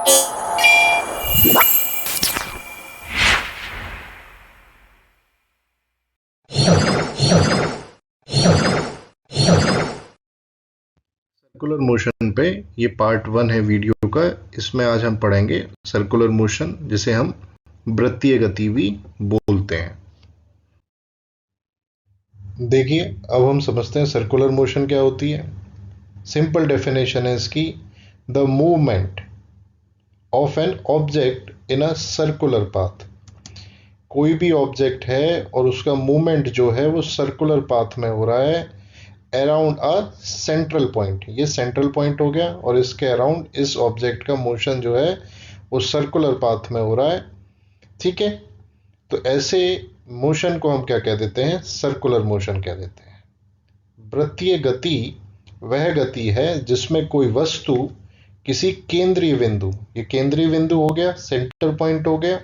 Circular motion पे ये part 1 है वीडियो का। इसमें आज हम पढ़ेंगे सर्कुलर मोशन, जिसे हम वृत्तीय गति भी बोलते हैं। देखिए, अब हम समझते हैं सर्कुलर मोशन क्या होती है। सिंपल डेफिनेशन है इसकी, the movement of an object in a circular path. कोई भी ऑब्जेक्ट है और उसका मूवमेंट जो है वो सर्कुलर पाथ में हो रहा है अराउंड अ सेंट्रल पॉइंट। ये सेंट्रल पॉइंट हो गया और इसके अराउंड इस ऑब्जेक्ट का मोशन जो है वो सर्कुलर पाथ में हो रहा है। ठीक है, तो ऐसे मोशन को हम क्या कह देते हैं? सर्कुलर मोशन कह देते हैं। वृत्तीय गति वह गति है जिसमें कोई वस्तु किसी केंद्रीय बिंदु, ये केंद्रीय बिंदु हो गया, सेंटर पॉइंट हो गया,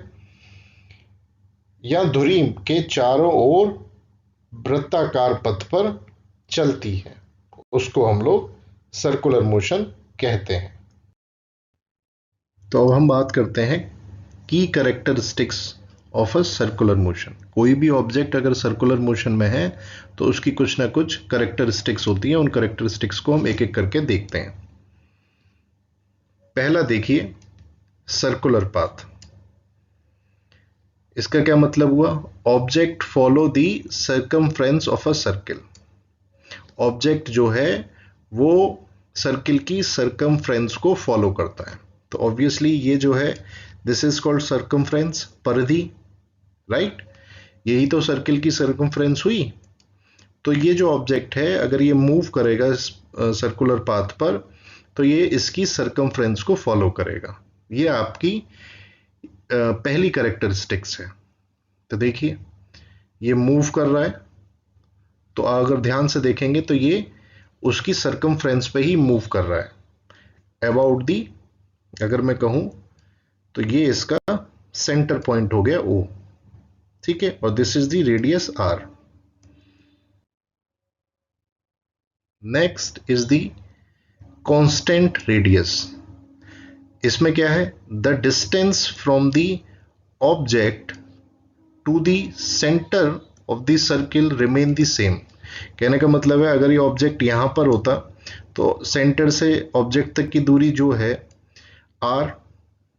या धुरी के चारों ओर वृत्ताकार पथ पर चलती है, उसको हम लोग सर्कुलर मोशन कहते हैं। तो अब हम बात करते हैं की characteristics of a circular motion. कोई भी ऑब्जेक्ट अगर सर्कुलर मोशन में है तो उसकी कुछ ना कुछ कैरेक्टरिस्टिक्स होती हैं। उन कैरेक्टरिस्टिक्स को हम एक एक करके देखते हैं। पहला देखिए, सर्कुलर पाथ। इसका क्या मतलब हुआ? Object follow the circumference of a circle. Object जो है वो सर्किल की सर्कमफ्रेंस को फॉलो करता है। तो ऑब्वियसली ये जो है, दिस इज कॉल्ड सर्कमफ्रेंस, परिधि, राइट? यही तो सर्किल की सर्कमफ्रेंस हुई। तो ये जो ऑब्जेक्ट है अगर ये मूव करेगा इस सर्कुलर पाथ पर, तो ये इसकी सर्कमफ्रेंस को फॉलो करेगा। ये आपकी पहली कैरेक्टरिस्टिक्स है। तो देखिए, ये मूव कर रहा है, तो अगर ध्यान से देखेंगे तो ये उसकी सर्कमफ्रेंस पे ही मूव कर रहा है। अबाउट दी, अगर मैं कहूं तो ये इसका सेंटर पॉइंट हो गया O, ठीक है, और this is the radius R। Next is the constant radius. इसमें क्या है? The distance from the object to the centre of the circle remain the same. कहने का मतलब है, अगर ये ऑब्जेक्ट यहां पर होता तो सेंटर से ऑब्जेक्ट तक की दूरी जो है R,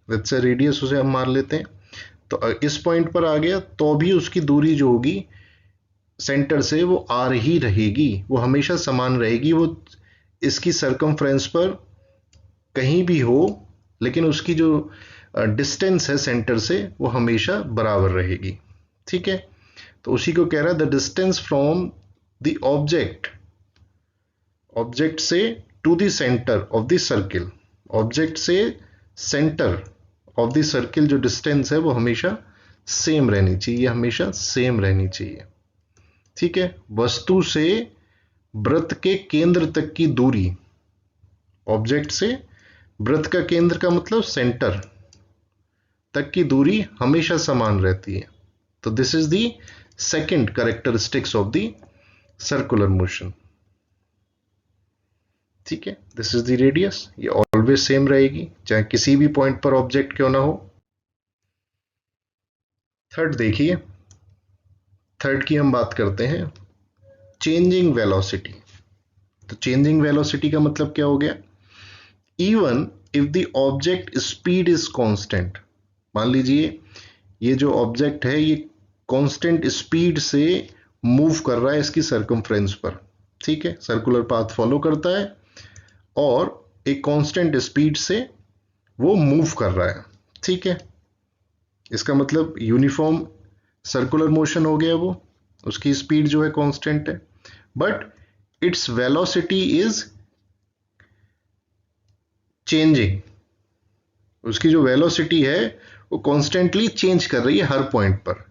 लेट्स से रेडियस उसे हम मान लेते हैं, तो इस पॉइंट पर आ गया तो भी उसकी दूरी जो होगी सेंटर से वो R ही रहेगी, वो हमेशा समान रहेगी। वो इसकी सर्कमफ्रेंस पर कहीं भी हो, लेकिन उसकी जो डिस्टेंस है सेंटर से वो हमेशा बराबर रहेगी। ठीक है, तो उसी को कह रहा है the distance from the object, object से to the centre of the circle. Object से सेंटर ऑफ द सर्किल जो डिस्टेंस है वो हमेशा सेम रहनी चाहिए, हमेशा सेम रहनी चाहिए। ठीक है, वस्तु से वृत्त के केंद्र तक की दूरी, ऑब्जेक्ट से वृत्त का केंद्र का मतलब सेंटर तक की दूरी हमेशा समान रहती है। तो this is the second characteristics of the circular motion. ठीक है, दिस इज द रेडियस, ये ऑलवेज सेम रहेगी चाहे किसी भी पॉइंट पर ऑब्जेक्ट क्यों ना हो। थर्ड देखिए, थर्ड की हम बात करते हैं, चेंजिंग वेलोसिटी। तो चेंजिंग वेलोसिटी का मतलब क्या हो गया? Even if the object speed is constant. मान लीजिए ये जो ऑब्जेक्ट है ये कांस्टेंट स्पीड से मूव कर रहा है इसकी सर्कमफ्रेंस पर। ठीक है, सर्कुलर पाथ फॉलो करता है और एक कांस्टेंट स्पीड से वो मूव कर रहा है। ठीक है, इसका मतलब यूनिफॉर्म सर्कुलर मोशन हो गया, वो उसकी स्पीड जो है कांस्टेंट है, but its velocity is changing. उसकी जो वेलोसिटी है वो कॉन्स्टेंटली चेंज कर रही है हर पॉइंट पर,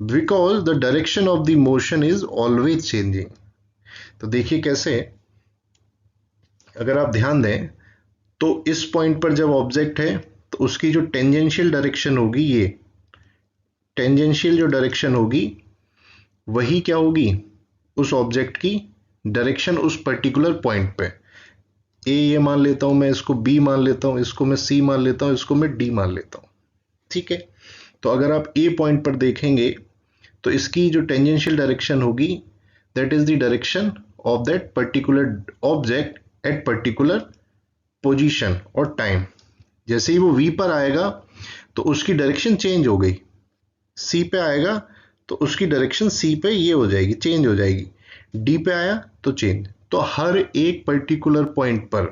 because the direction of the motion is always changing. तो देखिए कैसे, अगर आप ध्यान दें तो इस पॉइंट पर जब ऑब्जेक्ट है तो उसकी जो टेंजेंशियल डायरेक्शन होगी, ये टेंजेंशियल जो डायरेक्शन होगी वही क्या होगी? उस ऑब्जेक्ट की डायरेक्शन उस पर्टिकुलर पॉइंट पे। ए ये मान लेता हूं मैं, इसको बी मान लेता हूं, इसको मैं सी मान लेता हूं, इसको मैं डी मान लेता हूं। ठीक है, तो अगर आप ए पॉइंट पर देखेंगे तो इसकी जो टेंजेंशियल डायरेक्शन होगी that is the direction of that particular object at particular position और टाइम। जैसे ही वो वी पर आएगा तो उसकी डायरेक्शन चेंज हो गई, सी पे आएगा तो उसकी डायरेक्शन सी पे ये हो जाएगी, चेंज हो जाएगी, डी पे आया तो चेंज। तो हर एक पर्टिकुलर पॉइंट पर,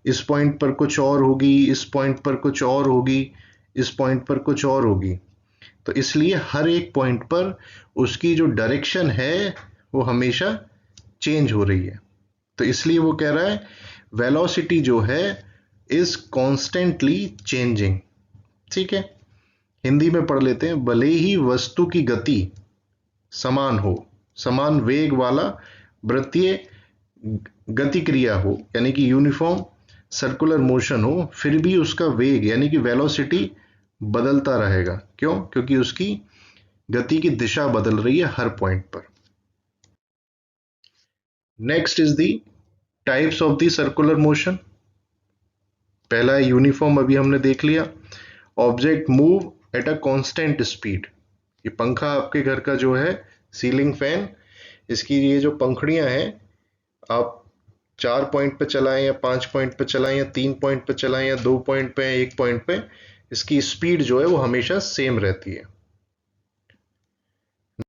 इस पॉइंट पर कुछ और होगी, इस पॉइंट पर कुछ और होगी, इस पॉइंट पर कुछ और होगी। तो इसलिए हर एक पॉइंट पर उसकी जो डायरेक्शन है वो हमेशा चेंज हो रही है। तो इसलिए वो कह रहा है वेलोसिटी जो है इज कॉन्स्टेंटली चेंजिंग। ठीक है, हिंदी में पढ़ लेते हैं। भले ही वस्तु की गति समान हो, समान वेग वाला वृत्तीय गतिक्रिया हो, यानी कि यूनिफॉर्म सर्कुलर मोशन हो, फिर भी उसका वेग यानी कि वेलोसिटी बदलता रहेगा। क्यों? क्योंकि उसकी गति की दिशा बदल रही है हर पॉइंट पर। Next is the types of the circular motion. पहला यूनिफॉर्म, अभी हमने देख लिया। Object move at a constant speed. ये पंखा आपके घर का जो है सीलिंग फैन, इसकी ये जो पंखड़ियां हैं, आप 4 पॉइंट पे चलाएं या 5 पॉइंट पे चलाएं या 3 पॉइंट पे चलाएं या 2 पॉइंट पे, 1 पॉइंट पे, इसकी स्पीड जो है वो हमेशा सेम रहती है।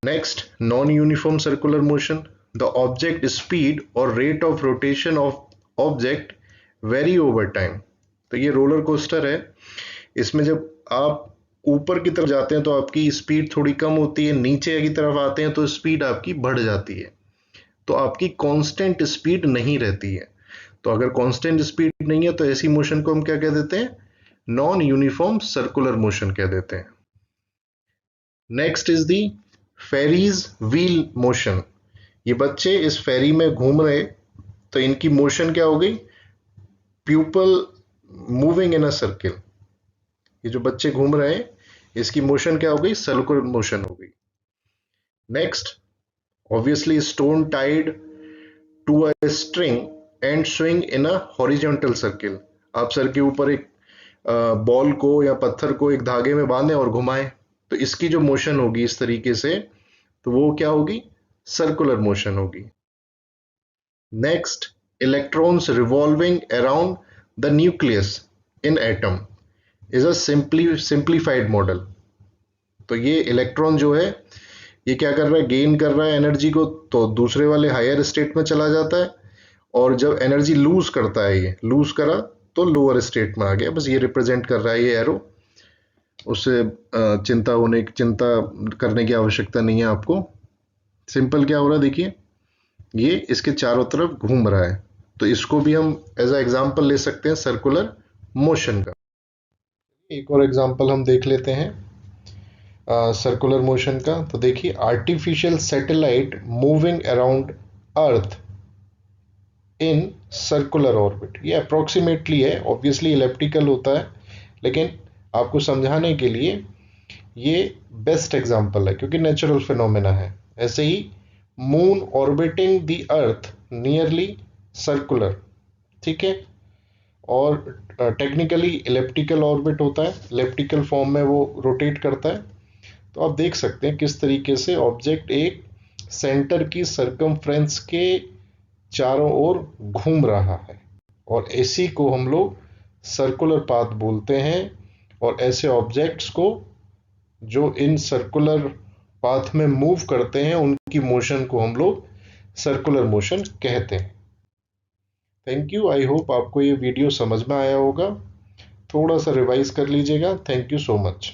Next, non uniform circular motion. The object speed और rate of rotation of object vary over time. तो ये रोलर कोस्टर है, इसमें जब आप ऊपर की तरफ जाते हैं तो आपकी स्पीड थोड़ी कम होती है, नीचे की तरफ आते हैं तो स्पीड आपकी बढ़ जाती है। तो आपकी कांस्टेंट स्पीड नहीं रहती है। तो अगर कांस्टेंट स्पीड नहीं है तो ऐसी मोशन को हम क्या कह देते हैं? नॉन यूनिफॉर्म सर्कुलर मोशन कह देते हैं। Next is the ferris wheel motion. ये बच्चे इस फेरी में घूम रहे, तो इनकी मोशन क्या हो गई? People moving in a circle. ये जो बच्चे घूम रहे हैं इसकी मोशन क्या हो गई? सर्कुलर मोशन हो गई। Next, obviously stone tied to a string and swing in a horizontal circle. आप सर के ऊपर एक बॉल को या पत्थर को एक धागे में बांधे और घुमाएं, तो इसकी जो मोशन होगी इस तरीके से, तो वो क्या होगी? सर्कुलर मोशन होगी। Next, electrons revolving around the nucleus in atom is a simplified model. तो ये इलेक्ट्रॉन जो है ये क्या कर रहा है? गेन कर रहा है एनर्जी को, तो दूसरे वाले हायर स्टेट में चला जाता है, और जब एनर्जी लूज करता है, ये लूज करा तो लोअर स्टेट में आ गया। बस ये रिप्रेजेंट कर रहा है ये एरो। उससे चिंता करने की आवश्यकता नहीं है आपको। सिंपल क्या हो रहा है, देखिए ये इसके चारों तरफ घूम रहा है, तो इसको भी हम एज अ एग्जांपल ले सकते हैं सर्कुलर मोशन का। एक और एग्जांपल हम देख लेते हैं सर्कुलर मोशन का। तो देखिए, artificial satellite moving around earth in circular orbit. ये अप्रोक्सीमेटली है, ऑब्वियसली इलेप्टिकल होता है, लेकिन आपको समझाने के लिए ये बेस्ट एग्जांपल है क्योंकि नेचुरल फिनोमेना है। ऐसे ही moon orbiting the earth nearly circular, ठीक है, और टेक्निकली इलेप्टिकल ऑर्बिट होता है, इलेप्टिकल फॉर्म में वो रोटेट करता है। तो आप देख सकते हैं किस तरीके से ऑब्जेक्ट एक सेंटर की सर्कमफ्रेंस के चारों ओर घूम रहा है, और इसी को हम लोग सर्कुलर पाथ बोलते हैं। और ऐसे ऑब्जेक्ट्स को जो इन सर्कुलर पाथ में मूव करते हैं उनकी मोशन को हम लोग सर्कुलर मोशन कहते हैं। थैंक यू, आई होप आपको ये वीडियो समझ में आया होगा। थोड़ा सा रिवाइज कर लीजिएगा। Thank you so much.